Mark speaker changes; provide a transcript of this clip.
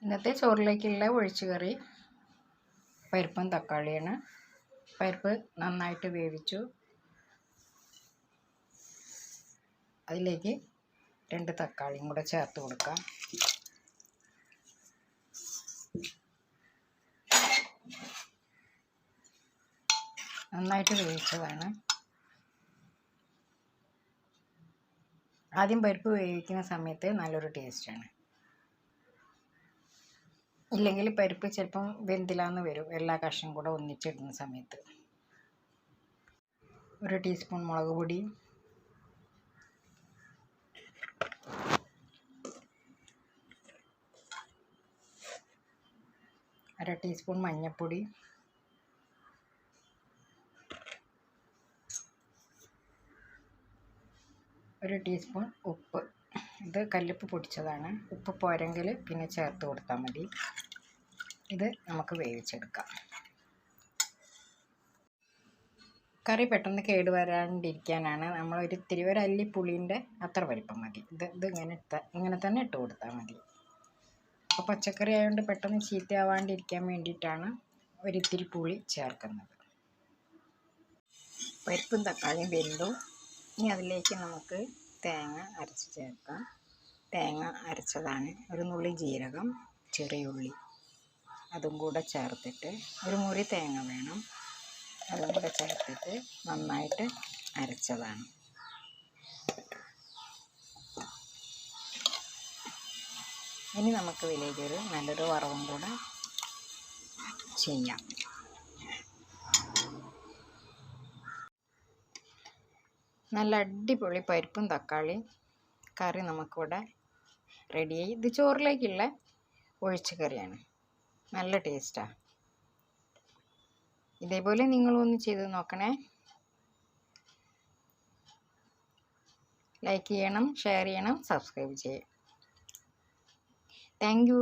Speaker 1: ഇന്നത്തെ ചോറിലേക്കുള്ള ഒഴിച്ചുകറി പരിപ്പും തക്കാളിയാണ്. പരിപ്പ് നന്നായിട്ട് വേവിച്ചു. അതിലേക്ക് 2 തക്കാളിയും കൂടെ ചേർത്ത് കൊടുക്കാം. നന്നായിട്ട് വേവിച്ചതാണ്. ആദ്യം പരിപ്പ് വേവിക്കുന്ന സമയത്ത് നല്ലൊരു ടേസ്റ്റാണ്. ഇല്ലെങ്കിൽ പരിപ്പ് ചിലപ്പം വെന്തിലാന്ന് വരും, എല്ലാ കഷ്ണം കൂടെ ഒന്നിച്ചിടുന്ന സമയത്ത്. 1 ടീസ്പൂൺ മുളക് പൊടി, 1/2 ടീസ്പൂൺ മഞ്ഞൾപ്പൊടി, 1 ടീസ്പൂൺ ഉപ്പ്. ഇത് കല്ലുപ്പ് പൊടിച്ചതാണ്. ഉപ്പ് പോരെങ്കിൽ പിന്നെ ചേർത്ത് കൊടുത്താൽ മതി. ഇത് നമുക്ക് വേവിച്ചെടുക്കാം. കറി പെട്ടെന്ന് കേടുവരാണ്ടിരിക്കാനാണ് നമ്മൾ ഇത്തിരി അല്ലി പുളീൻ്റെ അത്ര വലിപ്പം മതി. ഇത് ഇങ്ങനെ തന്നെ ഇട്ട് കൊടുത്താൽ മതി. അപ്പോൾ പച്ചക്കറി ആയതുകൊണ്ട് പെട്ടെന്ന് ചീത്തയാവാണ്ടിരിക്കാൻ വേണ്ടിയിട്ടാണ് ഒരിത്തിരി പുളി ചേർക്കുന്നത്. പരിപ്പും തക്കാളിയും വെന്തു. ഇനി അതിലേക്ക് നമുക്ക് തേങ്ങ അരച്ച് ചേർക്കാം. തേങ്ങ അരച്ചതാണ്. 1 നുള്ളി ജീരകം, ചെറിയുള്ളി അതും കൂടെ ചേർത്തിട്ട്, 1 മുറി തേങ്ങ വേണം, അതും കൂടെ ചേർത്തിട്ട് നന്നായിട്ട് അരച്ചതാണ്. ഇനി നമുക്ക് ഇതിലേക്കൊരു നല്ലൊരു വറവും കൂടെ ചെയ്യാം. നല്ല അടിപൊളി പരിപ്പും തക്കാളിയും കറി നമുക്കിവിടെ റെഡിയായി. ഇത് ചോറിലേക്കുള്ള ഒഴിച്ച് കറിയാണ്. നല്ല ടേസ്റ്റാണ്. ഇതേപോലെ നിങ്ങളൊന്ന് ചെയ്ത് നോക്കണേ. ലൈക്ക് ചെയ്യണം, ഷെയർ ചെയ്യണം, സബ്സ്ക്രൈബ് ചെയ്യണം. Thank you.